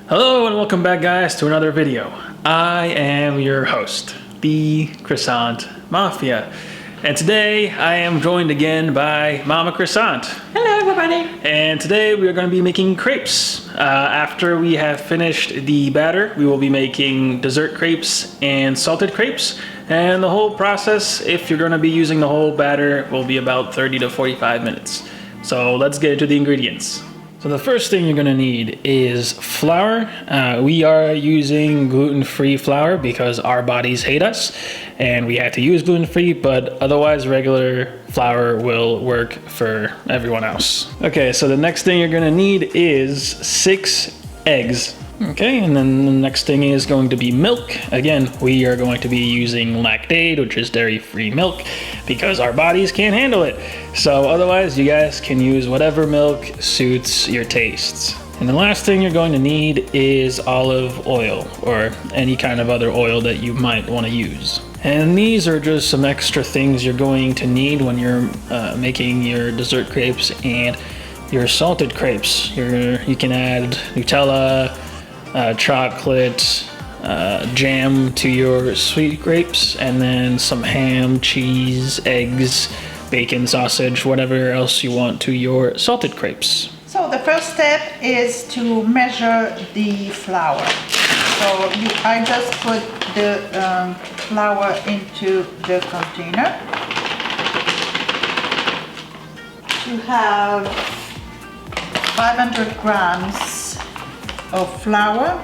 Hello and welcome back, guys, to another video. I am your host, the Croissant Mafia, and today I am joined again by Mama Croissant. Hello everybody! And today we are going to be making crepes. After we have finished the batter, we will be making dessert crepes and salted crepes. And the whole process, if you're going to be using the whole batter, will be about 30 to 45 minutes. So let's get into the ingredients. So the first thing you're going to need is flour. We are using gluten-free flour because our bodies hate us and we have to use gluten-free, but otherwise regular flour will work for everyone else. Okay, so the next thing you're going to need is 6 eggs. Okay, and then the next thing is going to be milk. Again, we are going to be using lactate, which is dairy-free milk, because our bodies can't handle it. So otherwise, you guys can use whatever milk suits your tastes. And the last thing you're going to need is olive oil, or any kind of other oil that you might want to use. And these are just some extra things you're going to need when you're making your dessert crepes and your salted crepes. You can add Nutella, chocolate, jam to your sweet grapes, and then some ham, cheese, eggs, bacon, sausage, whatever else you want to your salted crepes. So the first step is to measure the flour. So I just put the flour into the container. You have 500 grams of flour,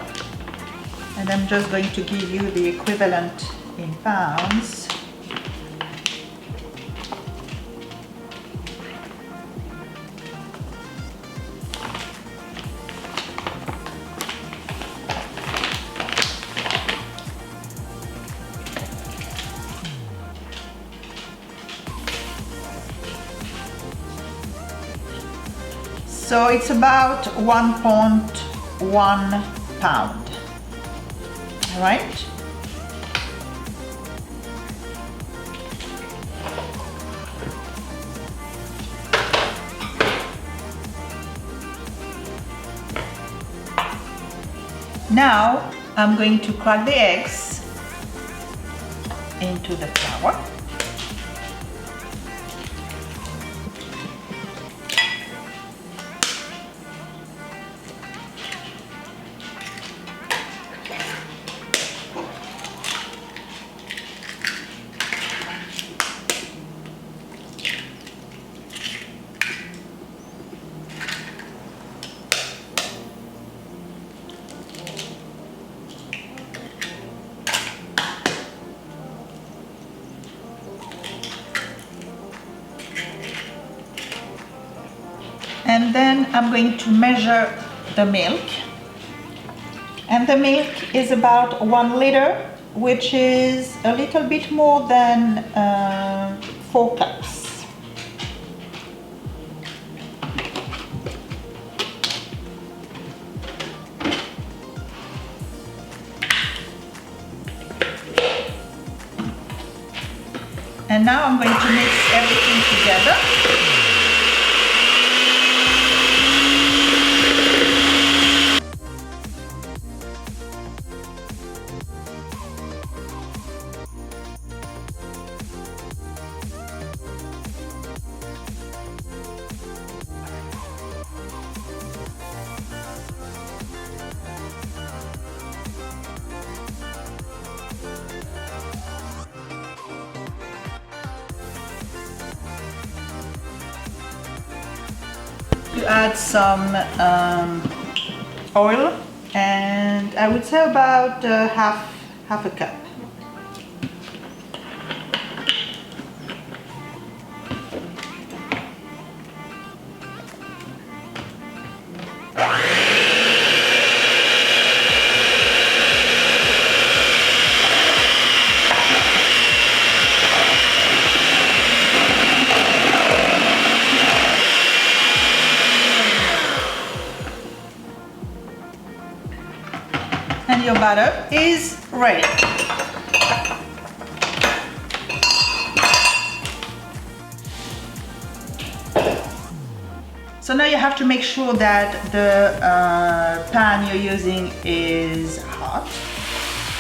and I'm just going to give you the equivalent in pounds. So it's about 1.1 pound. All right. Now I'm going to crack the eggs into the flour. And then I'm going to measure the milk. And the milk is about 1 liter, which is a little bit more than 4 cups. And now I'm going to mix everything together. To add some oil, and I would say about half a cup. And your batter is ready. So now you have to make sure that the pan you're using is hot,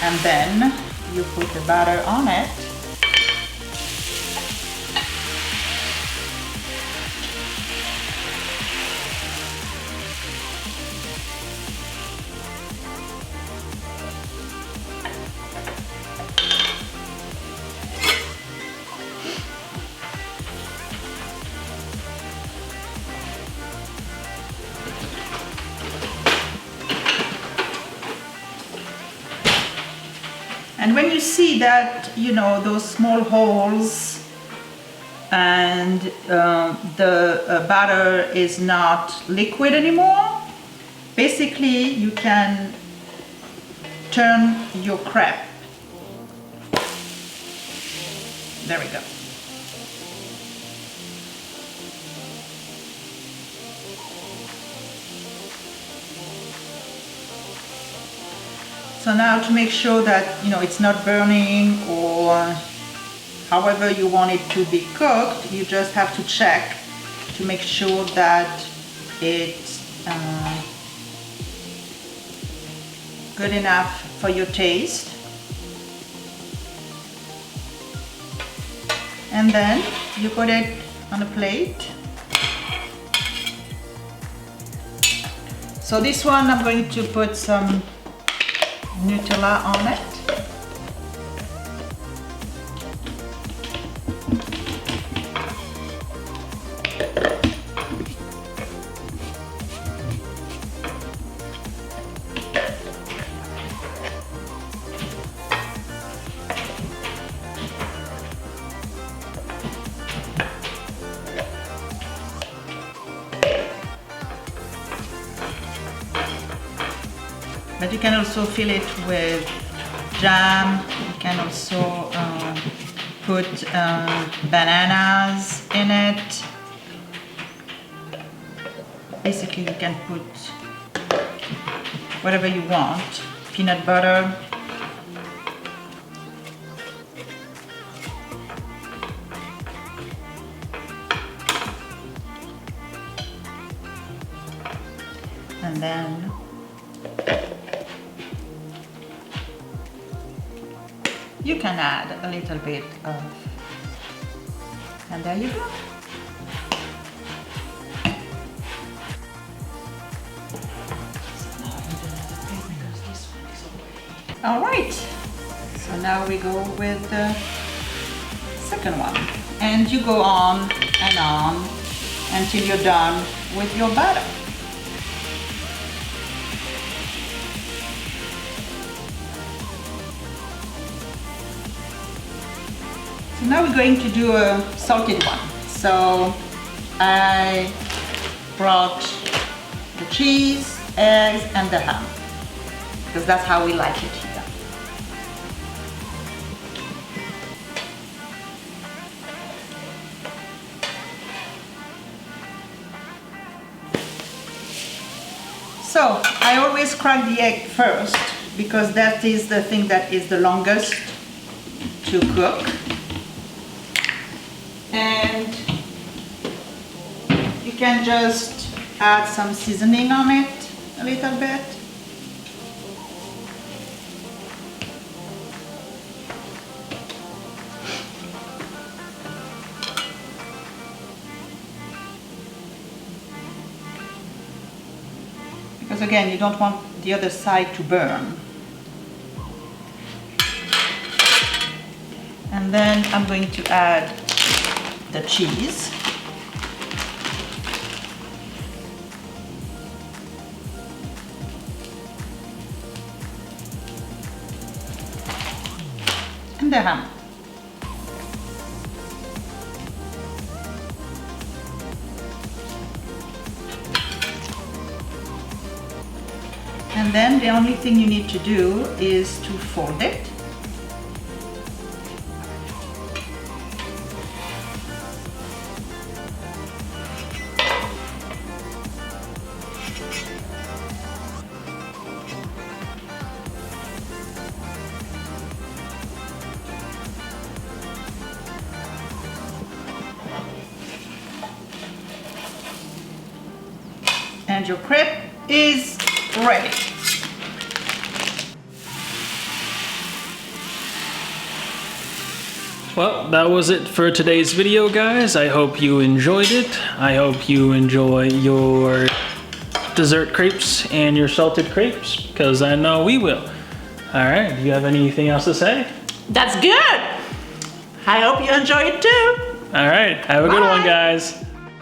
and then you put the batter on it. And when you see that, you know, those small holes and the batter is not liquid anymore, basically you can turn your crepe. There we go. So now to make sure that, you know, it's not burning or however you want it to be cooked, you just have to check to make sure that it's good enough for your taste. And then you put it on a plate. So this one I'm going to put some Nutella on it. But you can also fill it with jam. You can also put bananas in it. Basically, you can put whatever you want. Peanut butter. And then you can add a little bit of, and there you go. All right, so now we go with the second one, and you go on and on until you're done with your batter. So now we're going to do a salted one. So I brought the cheese, eggs, and the ham, because that's how we like it here. So I always crack the egg first, because that is the thing that is the longest to cook. And you can just add some seasoning on it a little bit. Because again, you don't want the other side to burn. And then I'm going to add the cheese. And the ham. And then the only thing you need to do is to fold it. and your crepe is ready. Well, that was it for today's video, guys. I hope you enjoyed it. I hope you enjoy your dessert crepes and your salted crepes, because I know we will. All right, do you have anything else to say? That's good. I hope you enjoy it too. All right, have a good one, Bye. guys.